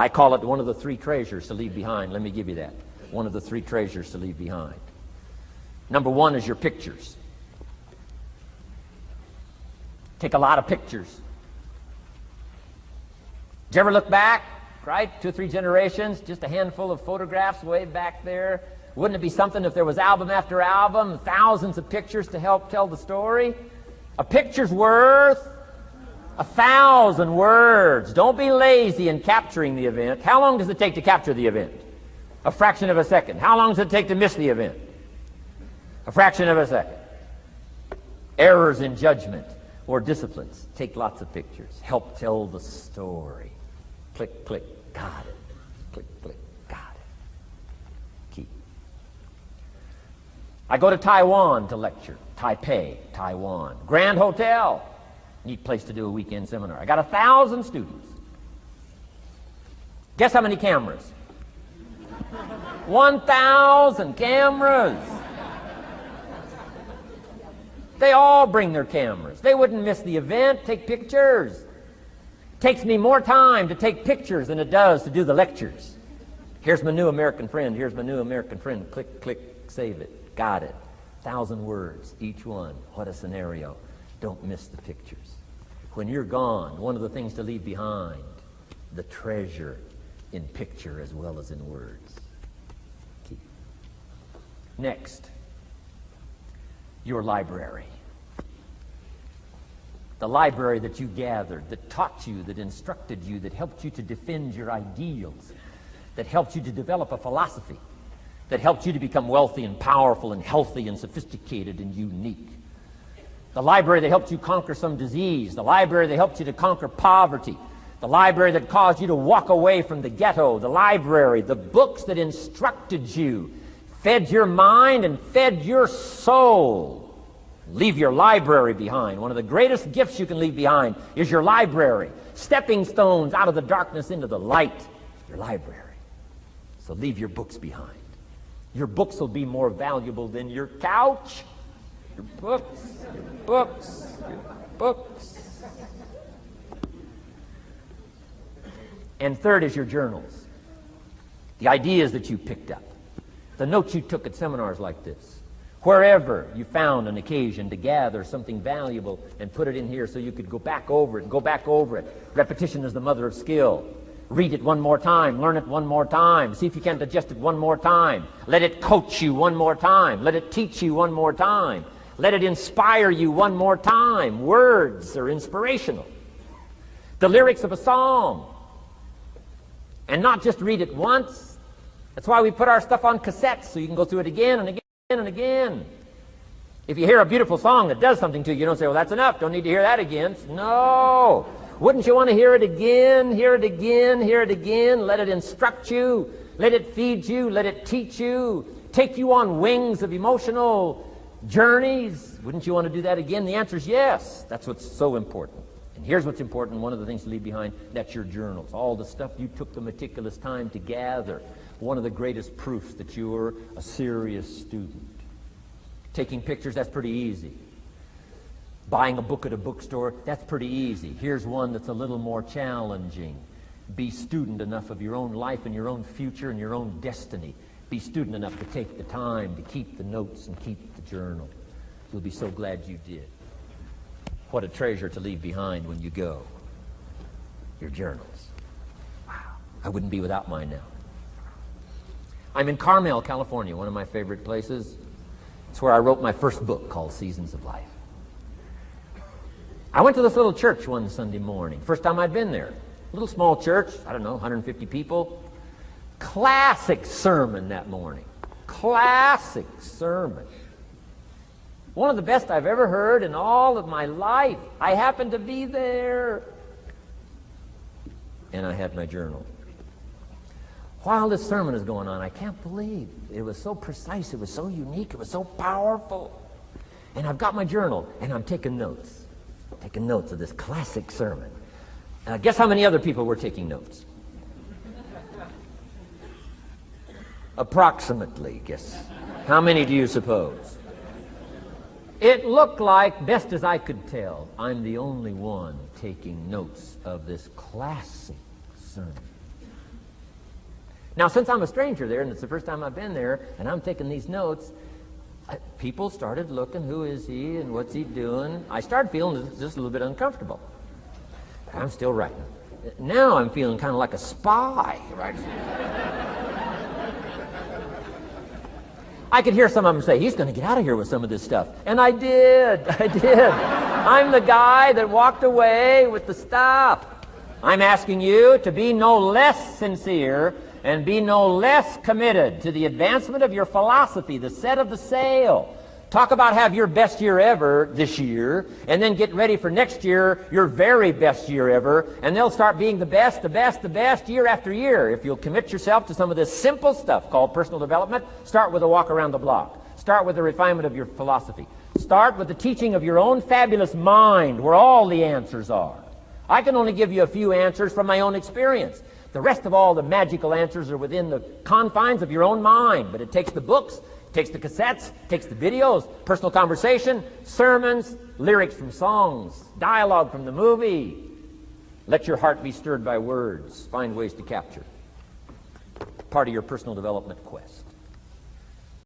I call it one of the three treasures to leave behind. Let me give you that. One of the three treasures to leave behind. Number one is your pictures. Take a lot of pictures. Did you ever look back, right? 2 or 3 generations, just a handful of photographs way back there. Wouldn't it be something if there was album after album, thousands of pictures to help tell the story? A picture's worth 1,000 words. Don't be lazy in capturing the event. How long does it take to capture the event? A fraction of a second. How long does it take to miss the event? A fraction of a second. Errors in judgment or disciplines. Take lots of pictures. Help tell the story. Click, click, got it. Click, click, got it. Key. I go to Taiwan to lecture. Taipei, Taiwan. Grand Hotel. Neat place to do a weekend seminar. I got 1,000 students. Guess how many cameras? 1,000 cameras. They all bring their cameras. They wouldn't miss the event, take pictures. Takes me more time to take pictures than it does to do the lectures. Here's my new American friend. Here's my new American friend. Click, click, save it. Got it. 1,000 words, each one. What a scenario. Don't miss the pictures. When you're gone, one of the things to leave behind, the treasure in picture as well as in words. Key. Next, your library. The library that you gathered, that taught you, that instructed you, that helped you to defend your ideals, that helped you to develop a philosophy, that helped you to become wealthy and powerful and healthy and sophisticated and unique. The library that helped you conquer some disease, the library that helped you to conquer poverty, the library that caused you to walk away from the ghetto, the library, the books that instructed you, fed your mind and fed your soul. Leave your library behind. One of the greatest gifts you can leave behind is your library. Stepping stones out of the darkness into the light. Your library. So leave your books behind. Your books will be more valuable than your couch. Your books, your books, your books. And third is your journals. The ideas that you picked up. The notes you took at seminars like this. Wherever you found an occasion to gather something valuable and put it in here so you could go back over it and go back over it. Repetition is the mother of skill. Read it one more time. Learn it one more time. See if you can digest it one more time. Let it coach you one more time. Let it teach you one more time. Let it inspire you one more time. Words are inspirational. The lyrics of a song. And not just read it once. That's why we put our stuff on cassettes so you can go through it again and again and again. If you hear a beautiful song that does something to you, you don't say, well, that's enough. Don't need to hear that again. No. Wouldn't you want to hear it again, hear it again, hear it again? Let it instruct you. Let it feed you. Let it teach you. Take you on wings of emotional journeys. Wouldn't you want to do that again? The answer is yes. That's what's so important. And here's what's important. One of the things to leave behind, that's your journals. All the stuff you took the meticulous time to gather. One of the greatest proofs that you're a serious student. Taking pictures, that's pretty easy. Buying a book at a bookstore, that's pretty easy. Here's one that's a little more challenging. Be student enough of your own life and your own future and your own destiny. Be student enough to take the time to keep the notes and keep the journal. You'll be so glad you did. What a treasure to leave behind when you go. Your journals. Wow. I wouldn't be without mine now. I'm in Carmel, California, one of my favorite places. It's where I wrote my first book called Seasons of Life. I went to this little church one Sunday morning. First time I'd been there. Little small church, I don't know, 150 people. Classic sermon that morning. Classic sermon. One of the best I've ever heard in all of my life. I happened to be there. And I had my journal. While this sermon is going on, I can't believe it was so precise, it was so unique, it was so powerful. And I've got my journal, and I'm taking notes. Taking notes of this classic sermon. Guess how many other people were taking notes? Approximately, guess. How many do you suppose? It looked like, best as I could tell, I'm the only one taking notes of this classic sermon. Now, since I'm a stranger there, and it's the first time I've been there, and I'm taking these notes, people started looking, who is he and what's he doing? I started feeling just a little bit uncomfortable. I'm still writing. Now I'm feeling kind of like a spy. Right? I could hear some of them say, he's going to get out of here with some of this stuff. And I did. I'm the guy that walked away with the stuff. I'm asking you to be no less sincere and be no less committed to the advancement of your philosophy, the set of the sail. Talk about have your best year ever this year, and then get ready for next year, your very best year ever, and they'll start being the best year after year. If you'll commit yourself to some of this simple stuff called personal development, start with a walk around the block. Start with the refinement of your philosophy. Start with the teaching of your own fabulous mind, where all the answers are. I can only give you a few answers from my own experience. The rest of all the magical answers are within the confines of your own mind, but it takes the books, takes the cassettes, takes the videos, personal conversation, sermons, lyrics from songs, dialogue from the movie. Let your heart be stirred by words. Find ways to capture. Part of your personal development quest.